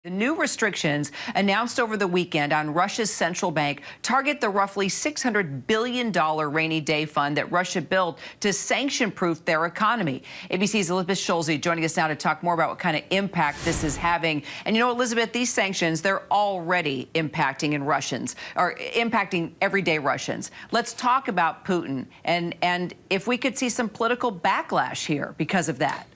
The new restrictions announced over the weekend on Russia's central bank target the roughly $600 billion rainy day fund that Russia built to sanction-proof their economy. ABC's Elizabeth Schulze joining us now to talk more about what kind of impact this is having. And you know, Elizabeth, these sanctions, they're already impacting everyday Russians. Let's talk about Putin and if we could see some political backlash here because of that.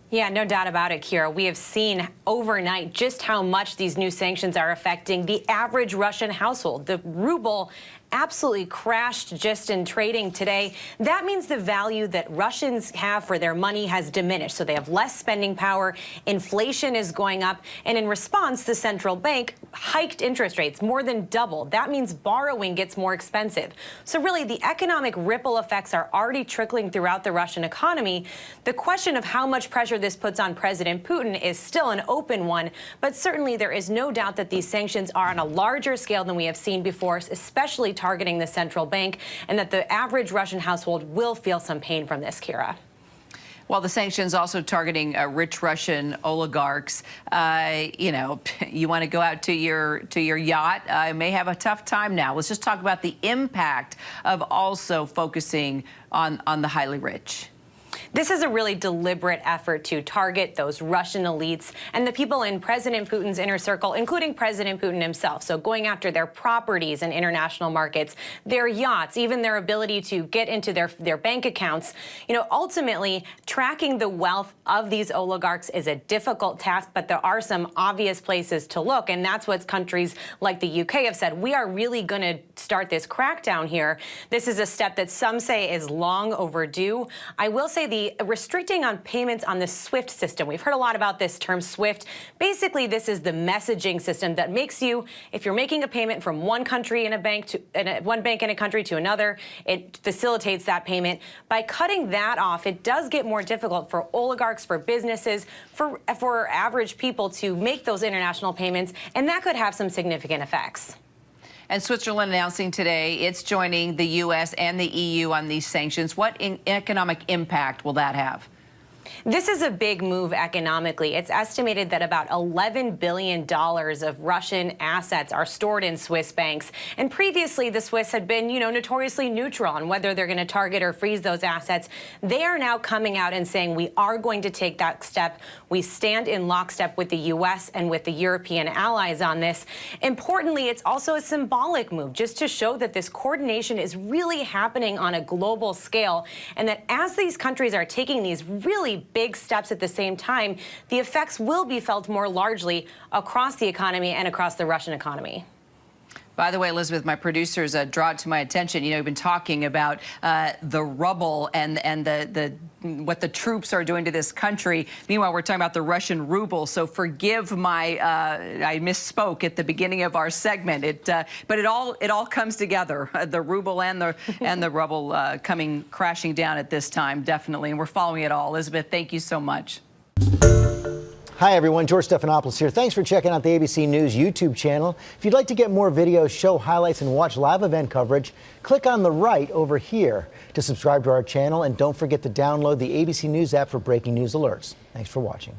Yeah, no doubt about it, Kira. We have seen overnight just how much these new sanctions are affecting the average Russian household. The ruble absolutely crashed just in trading today. That means the value that Russians have for their money has diminished. So they have less spending power. Inflation is going up. And in response, the central bank hiked interest rates more than double. That means borrowing gets more expensive. So really, the economic ripple effects are already trickling throughout the Russian economy. The question of how much pressure this puts on President Putin is still an open one. But certainly there is no doubt that these sanctions are on a larger scale than we have seen before, especially targeting the central bank, and that the average Russian household will feel some pain from this, Kira. Well, the sanctions also targeting rich Russian oligarchs. You know, you want to go out to your yacht, may have a tough time now. Let's just talk about the impact of also focusing on the highly rich. This is a really deliberate effort to target those Russian elites and the people in President Putin's inner circle, including President Putin himself. So going after their properties in international markets, their yachts, even their ability to get into their bank accounts. You know, ultimately, tracking the wealth of these oligarchs is a difficult task, but there are some obvious places to look. And that's what countries like the UK have said. We are really going to start this crackdown here. This is a step that some say is long overdue. I will say the restricting on payments on the SWIFT system. We've heard a lot about this term SWIFT. Basically, this is the messaging system that makes you, if you're making a payment from one country in a bank to one bank in a country to another, it facilitates that payment. By cutting that off, it does get more difficult for oligarchs, for businesses, for average people to make those international payments, and that could have some significant effects. And Switzerland announcing today it's joining the U.S. and the EU on these sanctions. What economic impact will that have? This is a big move economically. It's estimated that about $11 billion of Russian assets are stored in Swiss banks. And previously, the Swiss had been, notoriously neutral on whether they're going to target or freeze those assets. They are now coming out and saying we are going to take that step. We stand in lockstep with the U.S. and with the European allies on this. Importantly, it's also a symbolic move just to show that this coordination is really happening on a global scale, and that as these countries are taking these really big steps at the same time, the effects will be felt more largely across the economy and across the Russian economy. By the way, Elizabeth, my producers draw it to my attention. You've been talking about the rubble and what the troops are doing to this country. Meanwhile, we're talking about the Russian ruble. So forgive my I misspoke at the beginning of our segment. But it all comes together. The ruble and the rubble coming crashing down at this time, definitely. And we're following it all. Elizabeth, thank you so much. Hi, everyone. George Stephanopoulos here. Thanks for checking out the ABC News YouTube channel. If you'd like to get more videos, show highlights, and watch live event coverage, click on the right over here to subscribe to our channel. And don't forget to download the ABC News app for breaking news alerts. Thanks for watching.